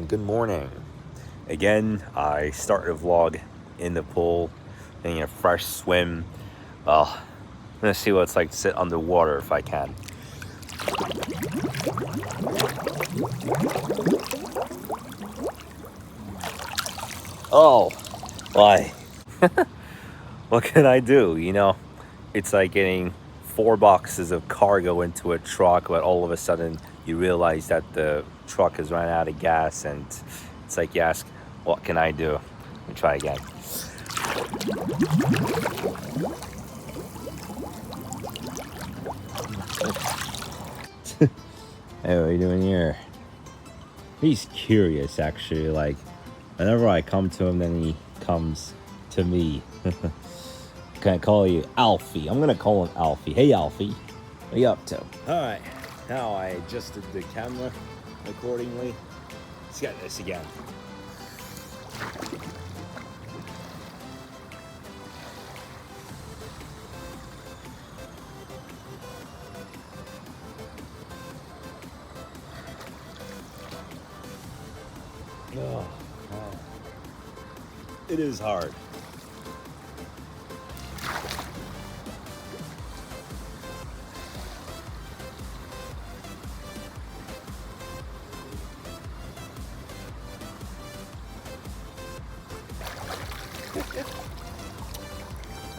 good morning. Again, I started a vlog in the pool, getting a fresh swim. Well, I'm gonna see what it's like to sit underwater if I can. Oh, why? What can I do? It's like getting 4 boxes of cargo into a truck, but all of a sudden you realize that the truck has run out of gas, and it's like you ask, what can I do? Let me try again. Hey, what are you doing here? He's curious, actually. Like, whenever I come to him, then he comes to me. Can I call you Alfie? I'm gonna call him Alfie. Hey, Alfie, what are you up to? All right, now I adjusted the camera accordingly. Let's get this again. Oh, it is hard.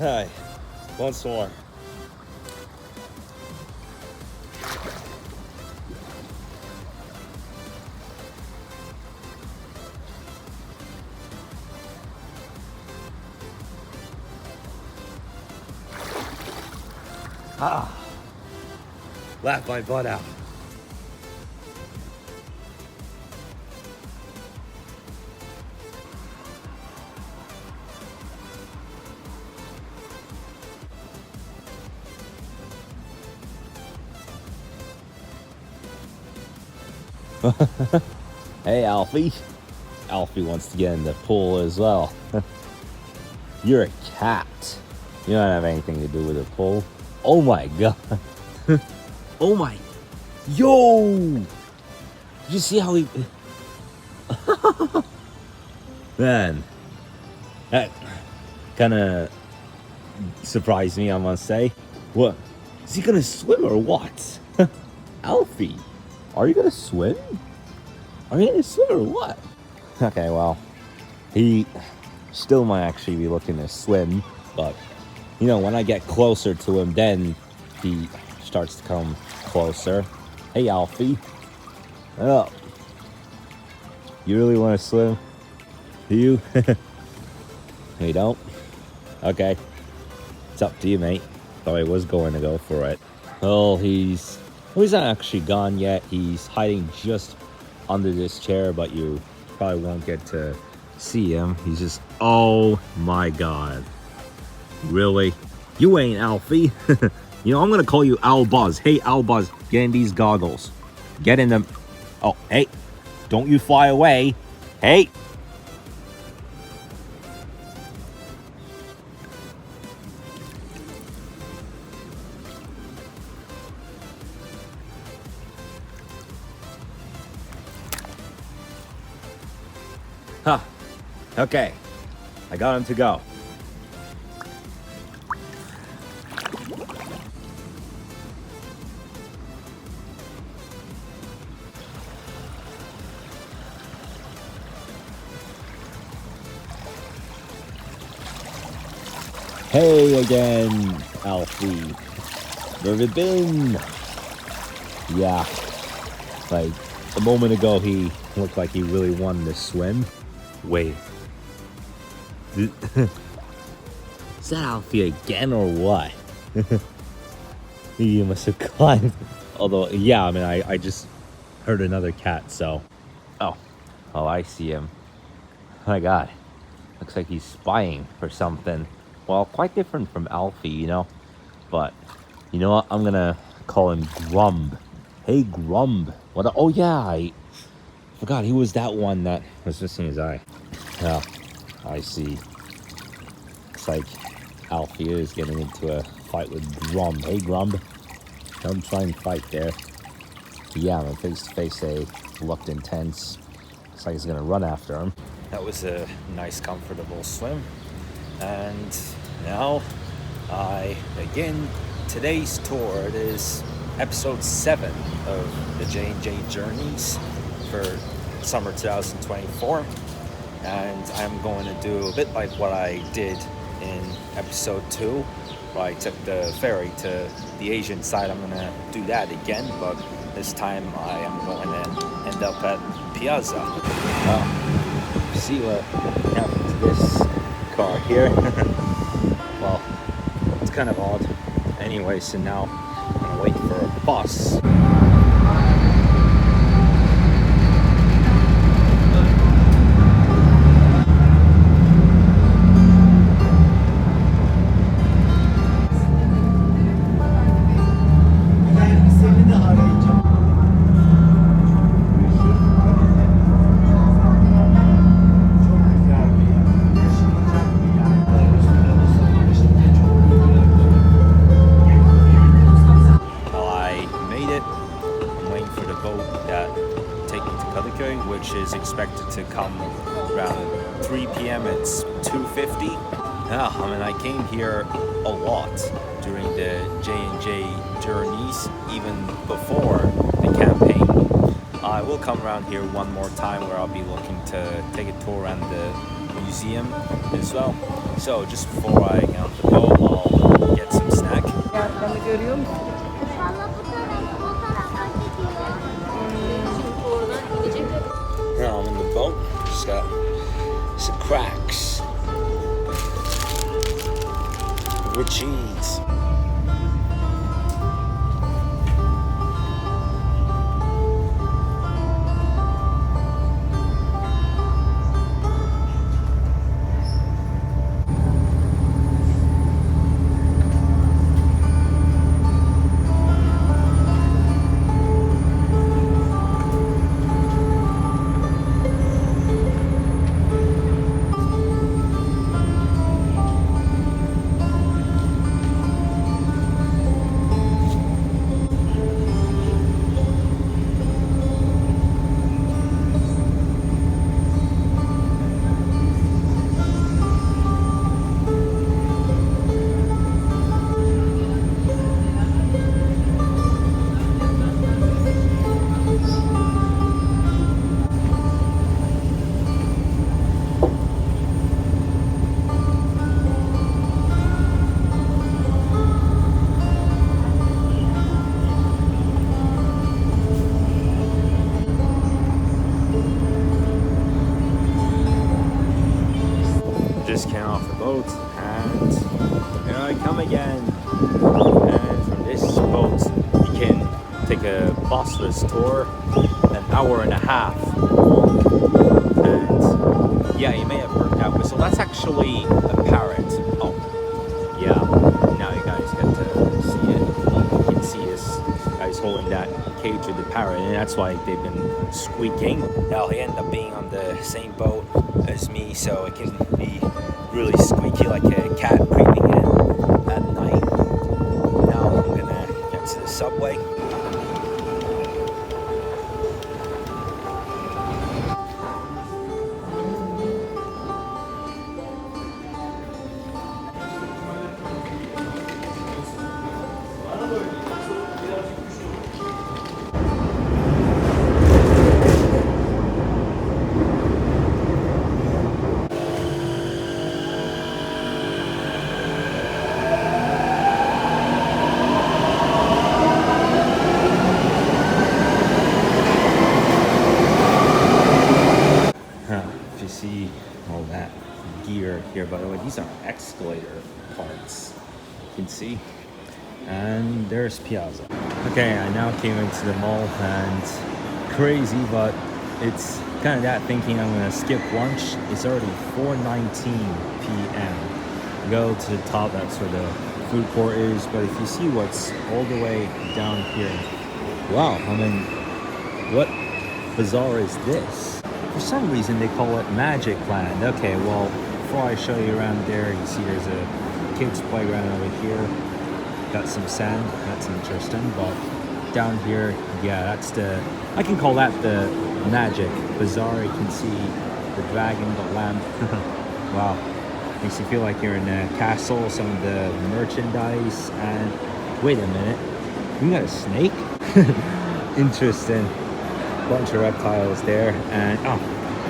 All right, once more. Laughed my butt out. Hey, Alfie. Alfie wants to get in the pool as well. You're a cat. You don't have anything to do with the pool. Oh my god. Oh my. Yo! Did you see how he... Man. That kind of surprised me, I must say. What? Is he gonna swim or what? Alfie, are you gonna swim? Are you gonna swim or what? Okay, well, he still might actually be looking to swim, but when I get closer to him, then he starts to come closer. Hey, Alfie. Oh, you really want to swim? Do you? You don't? Okay. It's up to you, mate. Thought I was going to go for it. Oh, he's not actually gone yet. He's hiding just under this chair, but you probably won't get to see him. He's just, oh my god. Really? You ain't Alfie. I'm gonna call you Al Buzz. Hey, Al Buzz, get in these goggles. Get in them. Oh, hey, don't you fly away. Hey. Huh. Okay. I got him to go. Hey again, Alfie. Where have you been? Yeah. Like, a moment ago, he looked like he really wanted to swim. Wait. Is that Alfie again or what? He must have climbed. Although, yeah, I mean, I just heard another cat, so. Oh, I see him. Oh my god. Looks like he's spying for something. Well, quite different from Alfie, But, you know what? I'm gonna call him Grumb. Hey, Grumb. What? Oh, yeah, I forgot he was that one that was missing his eye. Yeah, I see. Looks like Alfie is getting into a fight with Grumb. Hey, Grumb. Don't try and fight there. Yeah, when face to face, they looked intense. Looks like he's gonna run after him. That was a nice, comfortable swim. And now I begin today's tour. It is episode 7 of the J&J Journeys for summer 2024. And I'm going to do a bit like what I did in episode 2, where I took the ferry to the Asian side. I'm going to do that again, but this time I am going to end up at Piazza. See what happened to this car here. Well, it's kind of odd. Anyway, so now I'm gonna wait for a bus. Which is expected to come around 3 p.m. It's 2:50. I came here a lot during the J&J Journeys, even before the campaign. I will come around here one more time where I'll be looking to take a tour around the museum as well. So just before I get on the boat, I'll get some snack. Now I'm in the boat, just got some cracks with cheese. Just came off the boat and here I come again. And from this boat you can take a bossless tour, an hour and a half long. And yeah, you may have heard that whistle. That's actually a parrot. Oh, yeah. Now you guys get to see it. You can see this guy's holding that cage with the parrot, and that's why they've been squeaking. Now he ended up being on the same boat as me, so it can be really squeaky like a cat creeping in at night. Now I'm gonna get to the subway. See all that gear here. By the way, these are escalator parts, you can see. And there's Piazza. Okay, I now came into the mall, and crazy, but it's kind of that thinking I'm gonna skip lunch. It's already 4:19 p.m. Go to the top, that's where the food court is. But if you see what's all the way down here, wow, what bazaar is this? For some reason they call it Magic Land. Okay, well, before I show you around there, you see there's a kids playground over here. Got some sand, that's interesting. But down here, yeah, that's I can call that the magic. Bizarre, you can see the dragon, the lamp. Wow. Makes you feel like you're in a castle, some of the merchandise, and wait a minute, we got a snake? Interesting. Bunch of reptiles there, and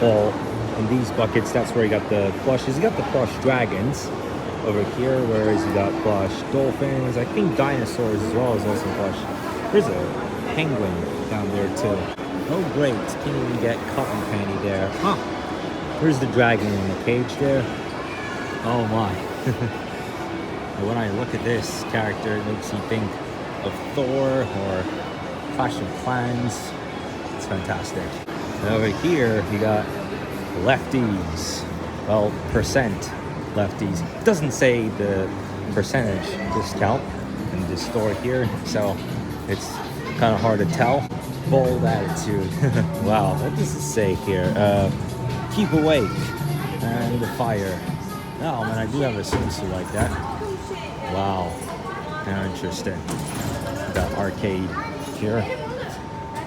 well, in these buckets, that's where you got the plushes. You got the plush dragons over here, whereas you got plush dolphins. I think dinosaurs as well is also plush. There's a penguin down there too. Oh great, can't even get cotton candy there. There's the dragon in the cage there. Oh my. When I look at this character, it makes you think of Thor or Clash of Clans. It's fantastic. And over here, you got lefties. Well, percent lefties. It doesn't say the percentage discount in this store here, so it's kind of hard to tell. Bold attitude. Wow, what does it say here? Keep awake and the fire. Oh man, I do have a swimsuit like that. Wow, kind of interesting. Got arcade here.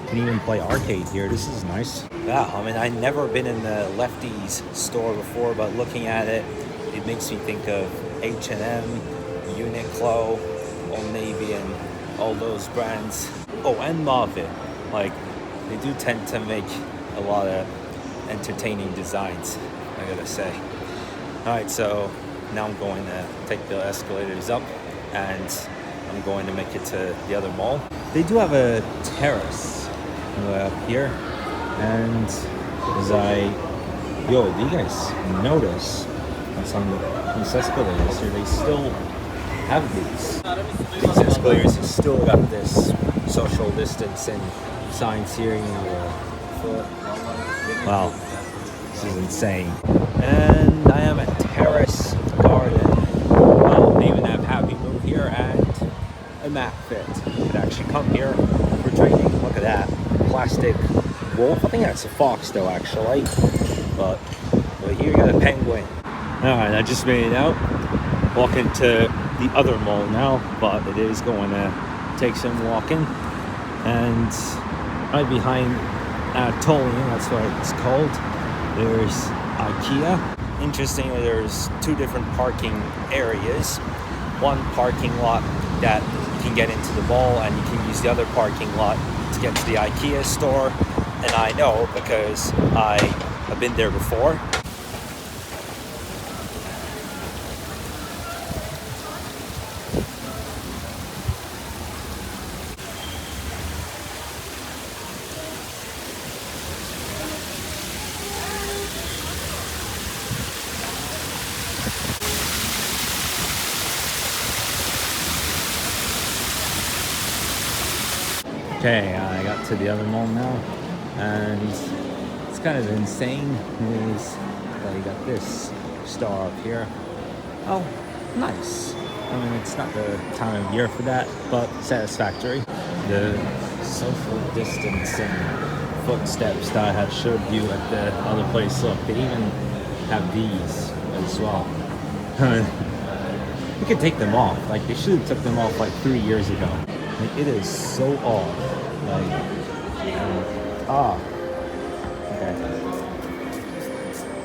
Can even play arcade here. This is nice. Yeah, I mean, I've never been in the Lefties store before, but looking at it, it makes me think of H&M, Uniqlo, Old Navy, and all those brands. Oh, and Marvin. Like, they do tend to make a lot of entertaining designs, I gotta say. Alright, so now I'm going to take the escalators up, and I'm going to make it to the other mall. They do have a terrace up here, and as do you guys notice on these escalators here, they still have these escalators have still got this social distancing signs here, you know, wow, this is insane. And I am at Terrace Garden. Well, they even have Happy Moon here and a mat fit. You can actually come here for training. Look at that plastic wolf. I think that's a fox though, actually. But here you got a penguin. Alright, I just made it out. Walking to the other mall now, but it is going to take some walking. And right behind Tolian, that's what it's called, there's IKEA. Interestingly, there's two different parking areas. One parking lot that you can get into the mall, and you can use the other parking lot to get to the IKEA store. And I know because I have been there before. Okay, I got to the other mall now, and it's kind of insane. You got this star up here. Oh, nice. I mean, it's not the time of year for that, but satisfactory. The social distancing footsteps that I had showed you at the other place. Look, they even have these as well. You could take them off. Like, they should have took them off like 3 years ago. Like, it is so off. Like, okay.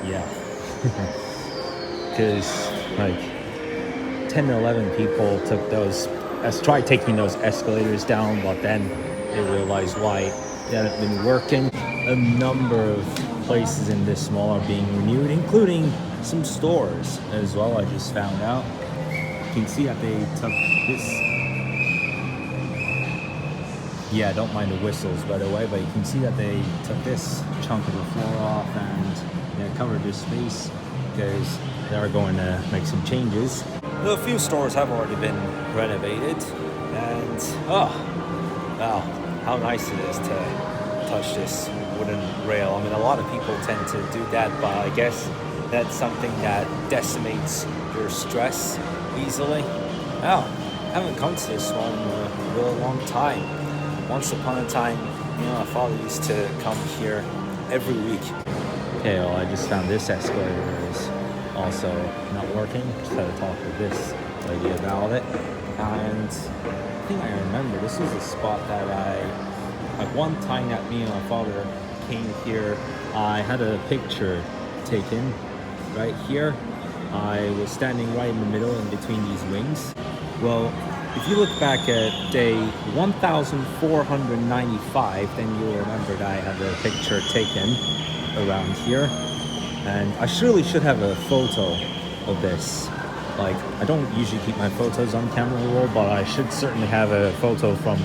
Yeah. Because, like, 10 to 11 people tried taking those escalators down, but then they realized why they hadn't been working. A number of places in this mall are being renewed, including some stores as well, I just found out. You can see that they took this. Yeah, don't mind the whistles, by the way, but you can see that they took this chunk of the floor off and covered this space because they are going to make some changes. A few stores have already been renovated, and oh, wow, how nice it is to touch this wooden rail. I mean, a lot of people tend to do that, but I guess that's something that decimates your stress easily. Oh, I haven't come to this one in a real long time. Once upon a time, my father used to come here every week. Okay, well, I just found this escalator is also not working. Just had to talk with this lady about it. And I think I remember this is a spot that one time that me and my father came here, I had a picture taken right here. I was standing right in the middle in between these wings. Well, if you look back at day 1495, then you'll remember that I had a picture taken around here. And I surely should have a photo of this. Like, I don't usually keep my photos on camera roll, but I should certainly have a photo from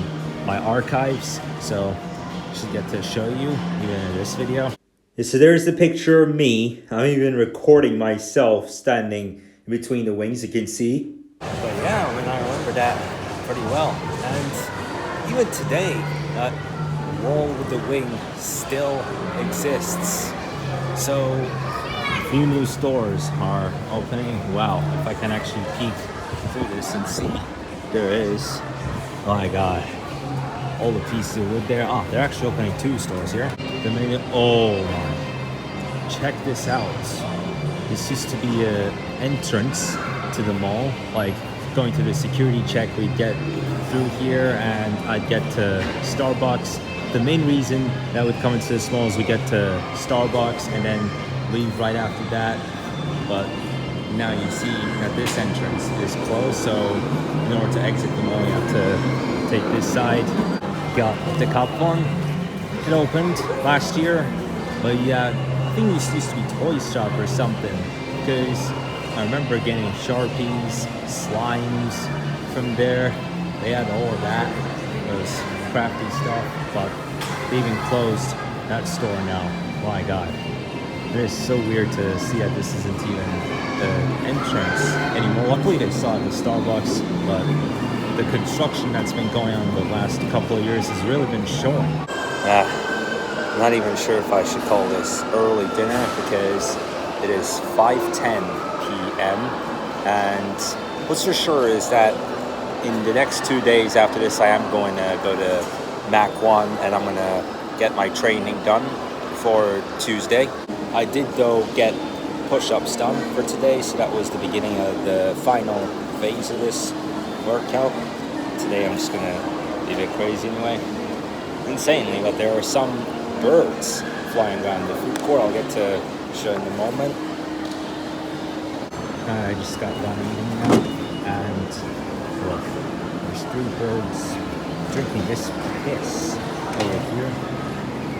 my archives. So I should get to show you even in this video. So there's the picture of me. I'm even recording myself standing in between the wings, you can see. But yeah, I mean, I remember that pretty well. And even today, that wall with the wing still exists. So a few new stores are opening. Wow, if I can actually peek through this and see, there is. Oh my god, all the pieces of wood there. Oh, they're actually opening 2 stores here. They made it. Oh my, check this out. This used to be an entrance to the mall. Like, going to the security check, we'd get through here and I'd get to Starbucks. The main reason that would come into this mall is we get to Starbucks and then leave right after that. But now you see that this entrance is closed, so in order to exit the mall you have to take this side. Got the Cup one. It opened last year, but yeah, I think this used to be Toy Shop or something, because I remember getting Sharpies, slimes from there. They had all of that, those crafty stuff, but they even closed that store now. My god. It is so weird to see that this isn't even the entrance anymore. Luckily they saw it in Starbucks, but the construction that's been going on the last couple of years has really been showing. I'm not even sure if I should call this early dinner, because it is 5:10 p.m. and what's for sure is that in the next 2 days after this, I am going to go to Mac 1 and I'm going to get my training done for Tuesday. I did though get push-ups done for today, so that was the beginning of the final phase of this workout. Today I'm just going to leave it crazy anyway. Insanely, but there are some birds flying around the food court. I'll get to show in a moment. I just got done eating now, and look, there's 3 birds drinking this piss over here.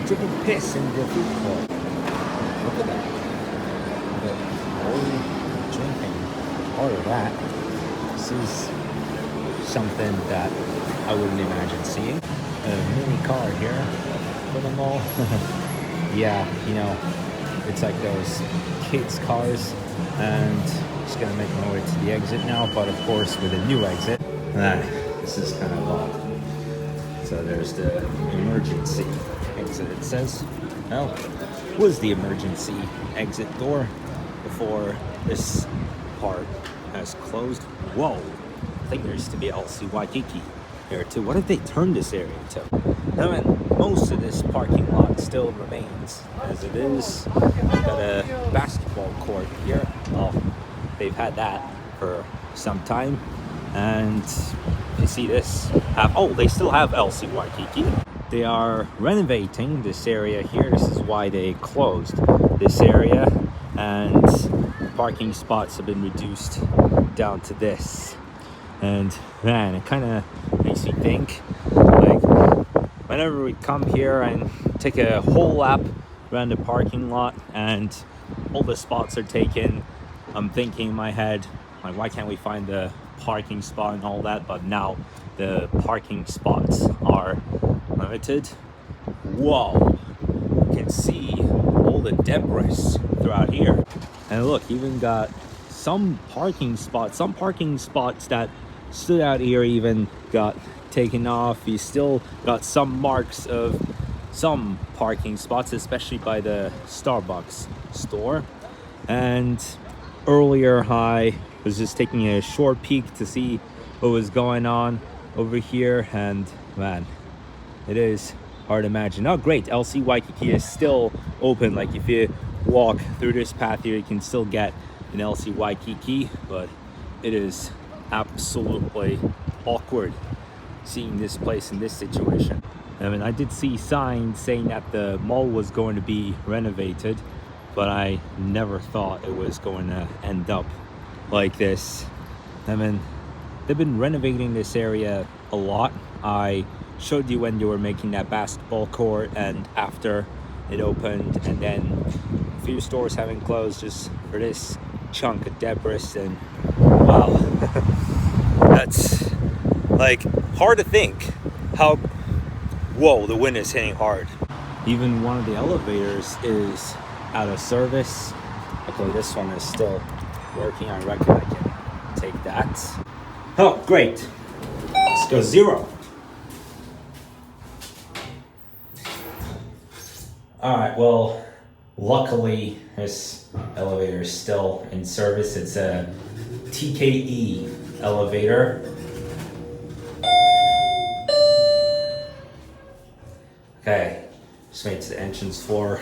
Drinking piss in the food court. Look at that. But only drinking part of that. This is something that I wouldn't imagine seeing. A mini car here for the mall. Yeah, you know, it's like those kids' cars, and just gonna make my way to the exit now, but of course with a new exit. This is kind of odd. So there's the emergency exit, it says. Well, was the emergency exit door before this part has closed. Whoa, I think there used to be LC Waikiki here too. What did they turn this area to? I mean, most of this parking lot still remains as it is. Got a basketball court here. Well, they've had that for some time. And you see this, they still have LC Waikiki. They are renovating this area here. This is why they closed this area, and parking spots have been reduced down to this. And man, it kind of makes me think, like, whenever we come here and take a whole lap around the parking lot and all the spots are taken, I'm thinking in my head, like, why can't we find the parking spot and all that? But now the parking spots are limited. Whoa, you can see all the debris throughout here. And look, even got some parking spots that stood out here even got taken off. You still got some marks of some parking spots, especially by the Starbucks store. And earlier I was just taking a short peek to see what was going on over here, and man, it is hard to imagine. Oh great, LC Waikiki is still open. Like, if you walk through this path here, you can still get an LC Waikiki, but it is absolutely awkward seeing this place in this situation. I mean, I did see signs saying that the mall was going to be renovated, but I never thought it was going to end up like this. I mean, they've been renovating this area a lot. I showed you when they were making that basketball court and after it opened, and then a few stores having closed just for this chunk of debris. And wow, that's like hard to think how, whoa, the wind is hitting hard. Even one of the elevators is out of service. Okay, this one is still working. I reckon I can take that. Oh, great. Let's go 0. All right, well, luckily this elevator is still in service. It's a TKE elevator. Okay, just made it to the entrance floor.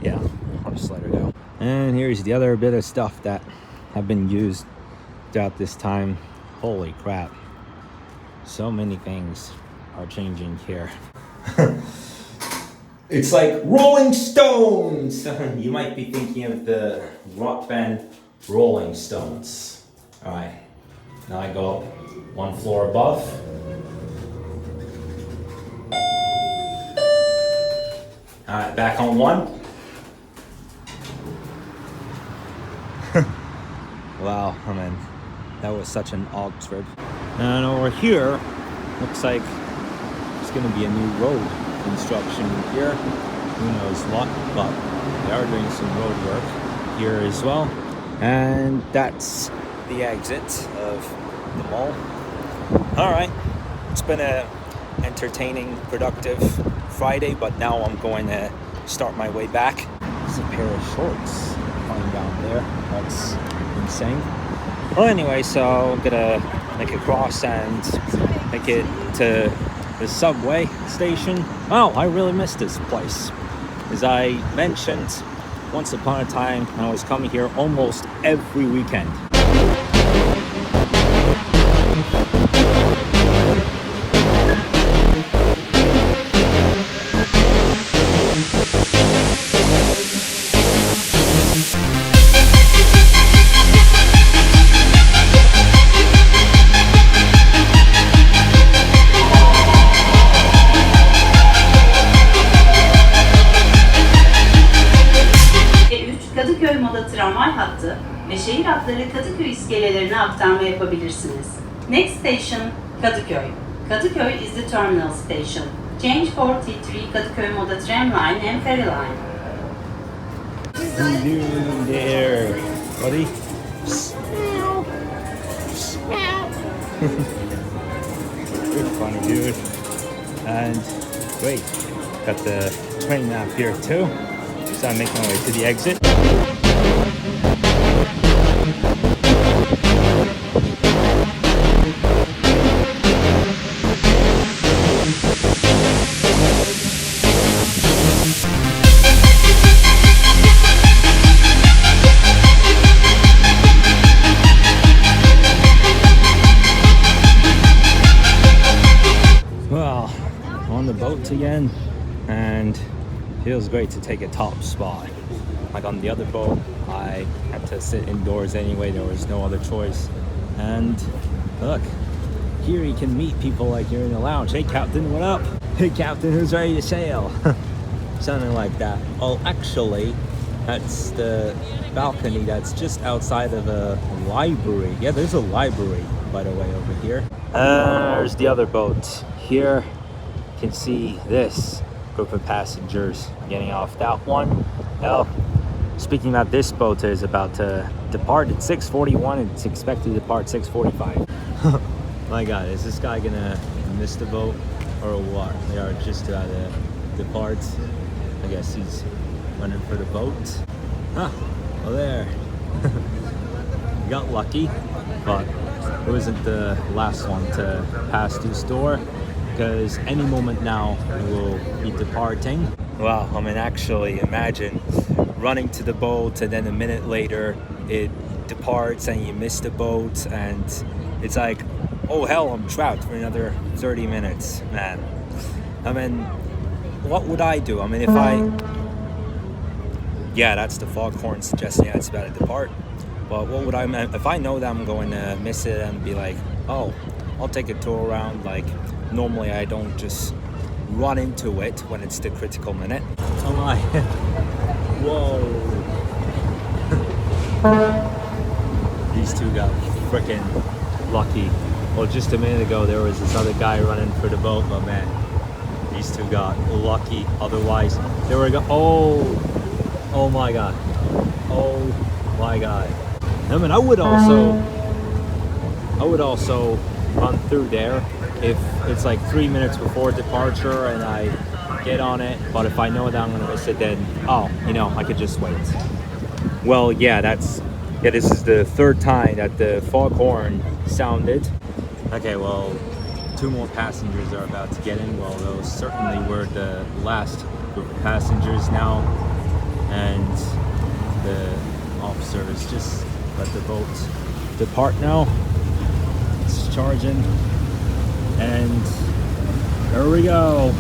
Yeah, I'll just let her go. And here's the other bit of stuff that have been used throughout this time. Holy crap. So many things are changing here. It's like Rolling Stones! You might be thinking of the rock band Rolling Stones. Alright, now I go up 1 floor above. Alright, back on 1. Wow, I mean, that was such an Oxford. And over here, looks like there's gonna be a new road construction here. Who knows what, but they are doing some road work here as well. And that's the exit of the mall. All right, it's been a entertaining, productive Friday, but now I'm going to start my way back. There's a pair of shorts lying down there. That's insane. Well, anyway, so I'm gonna make a cross and make it to the subway station. Oh, I really missed this place. As I mentioned, once upon a time, I was coming here almost every weekend. Kadıköy Moda tramvay hattı ve şehir hatları Kadıköy iskelelerine aktarma yapabilirsiniz. Next station, Kadıköy. Kadıköy is the terminal station. Change for T3 Kadıköy Moda tramline and ferry line. What are you doing there, buddy? You're funny, dude. And wait, got the train map here too. So I'm making my way to the exit. Well, on the boat again, and feels great to take a top spot. Like on the other boat, I had to sit indoors anyway. There was no other choice. And look, here you can meet people like you're in the lounge. Hey, Captain, what up? Hey, Captain, who's ready to sail? Something like that. Well, actually, that's the balcony that's just outside of a library. Yeah, there's a library, by the way, over here. There's the other boat. Here, you can see this group of passengers getting off that one. Now, speaking about this boat is about to depart at 6:41 and it's expected to depart 6:45. My God, is this guy gonna miss the boat or what? They are just about to depart. I guess he's running for the boat. Huh, well there. Got lucky, but it wasn't the last one to pass this door, because any moment now it will be departing. Wow, I mean, actually imagine running to the boat and then a minute later it departs and you miss the boat, and it's like oh hell, I'm trapped for another 30 minutes, man. I mean, what would I do? I mean, if yeah, that's the foghorn suggesting yeah, it's about to depart. But what would I, if I know that I'm going to miss it and be like, oh, I'll take a tour around, like, normally I don't just run into it when it's the critical minute. Oh my. Whoa. These two got freaking lucky. Well, just a minute ago there was this other guy running for the boat, but man, these two got lucky. Otherwise, they were oh my god. Oh my god. I mean, I would also run through there if it's like 3 minutes before departure and I get on it. But if I know that I'm gonna miss it, then I could just wait. Well, yeah, this is the third time that the foghorn sounded. Okay, well, 2 more passengers are about to get in. Well, those certainly were the last group of passengers now, and the officers just let the boat depart now. It's charging, and there we go.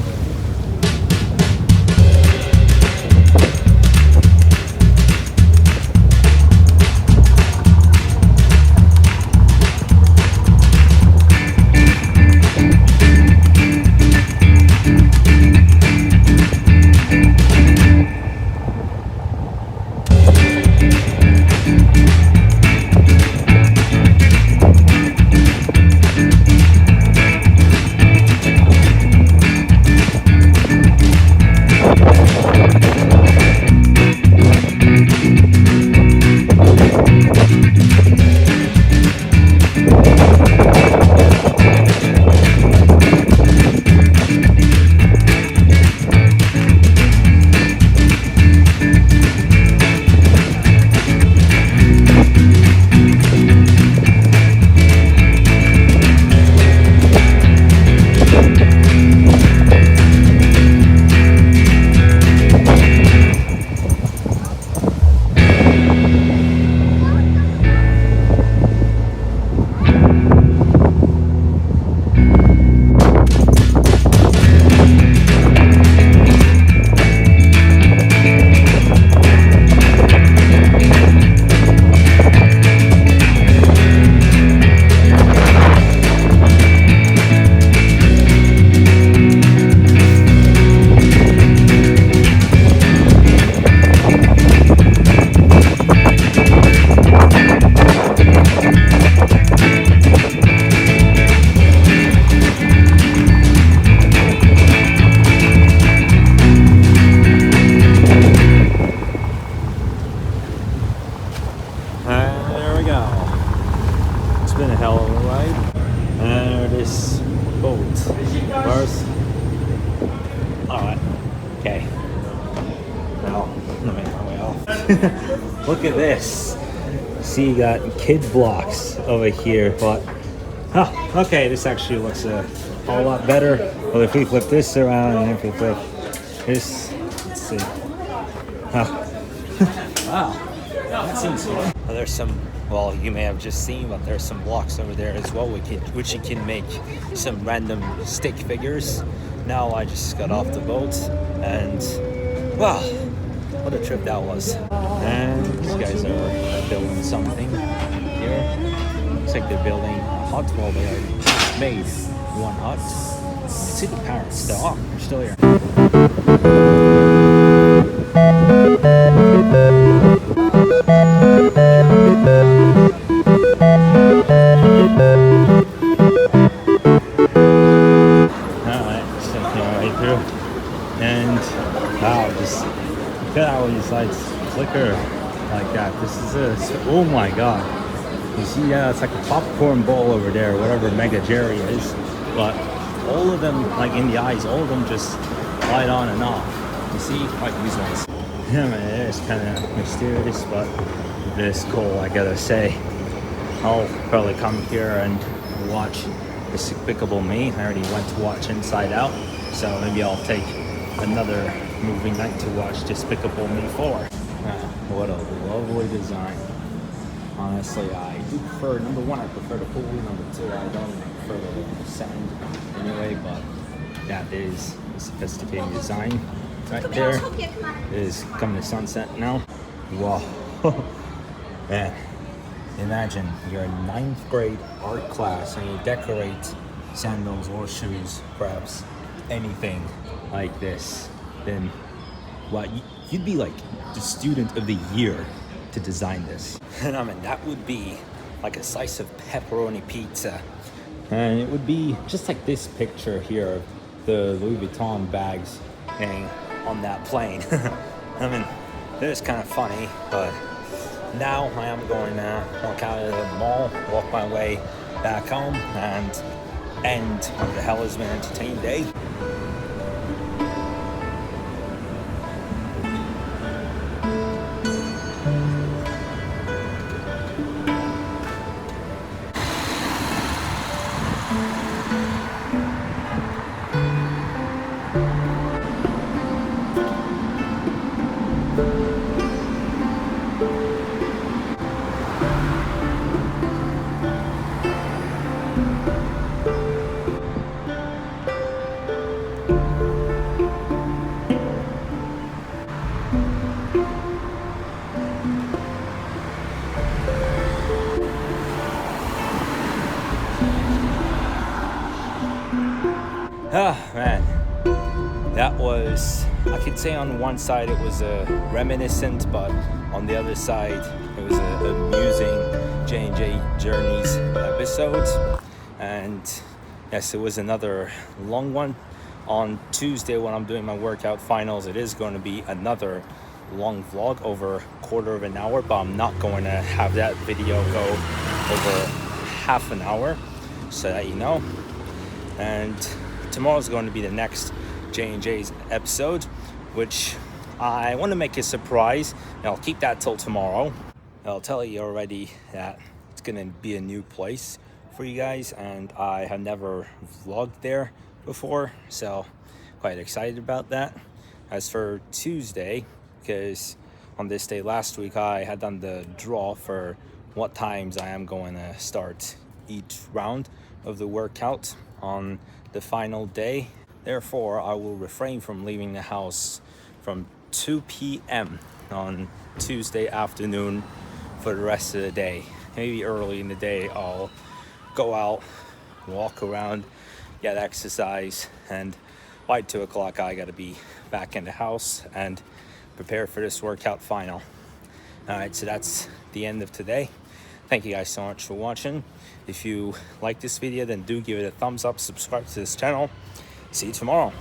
Been a hell of a ride. And this boat. Where's? Alright. Okay. Now, let me make my way off. Look at this. See, you got kid blocks over here, but okay, this actually looks a whole lot better. Well, if we flip this around and if we flip this, let's see. Wow, that seems fun. Well, there's some, well, you may have just seen, but there's some blocks over there as well, which you can make some random stick figures. Now I just got off the boat, and wow, what a trip that was. And these guys are building something here. Looks like they're building a hut. Well, they already just made one hut. You can see the parents still. Oh, they're still here. And wow, just look at how these lights flicker like that. This is oh my god. You see, yeah, it's like a popcorn bowl over there, whatever Mega Jerry is. But all of them, like in the eyes, all of them just light on and off. You see, like these ones. Yeah, man, it is kind of mysterious, but it is cool, I gotta say. I'll probably come here and watch Despicable Me. I already went to watch Inside Out, so maybe I'll take another movie night to watch Despicable Me 4. What a lovely design. Honestly, I do prefer, number one, I prefer the pool. Number two, I don't for the sand anyway, but yeah, there's a sophisticated design right there. It is coming to sunset now. Wow. Man, imagine you're in 9th grade art class and you decorate sandals or shoes, perhaps anything like this, then what, you'd be like the student of the year to design this. And I mean, that would be like a slice of pepperoni pizza. And it would be just like this picture here of the Louis Vuitton bags hanging on that plane. I mean, it is kind of funny, but now I am going to walk out of the mall, walk my way back home, and end what the hell has been an entertaining day. Ah, man, that was, I could say on one side it was a reminiscent, but on the other side it was an amusing J&J Journeys episode. And yes, it was another long one. On Tuesday when I'm doing my workout finals, it is going to be another long vlog over a quarter of an hour, but I'm not going to have that video go over half an hour, so that you know. And tomorrow's going to be the next J&J's episode, which I want to make a surprise, and I'll keep that till tomorrow. I'll tell you already that it's going to be a new place for you guys, and I have never vlogged there before, so quite excited about that. As for Tuesday, because on this day last week I had done the draw for what times I am going to start each round of the workout on the final day. Therefore, I will refrain from leaving the house from 2 p.m. on Tuesday afternoon for the rest of the day. Maybe early in the day I'll go out, walk around, get exercise, and by 2 o'clock I gotta be back in the house and prepare for this workout final. Alright, so that's the end of today. Thank you guys so much for watching. If you like this video, then do give it a thumbs up, subscribe to this channel. See you tomorrow.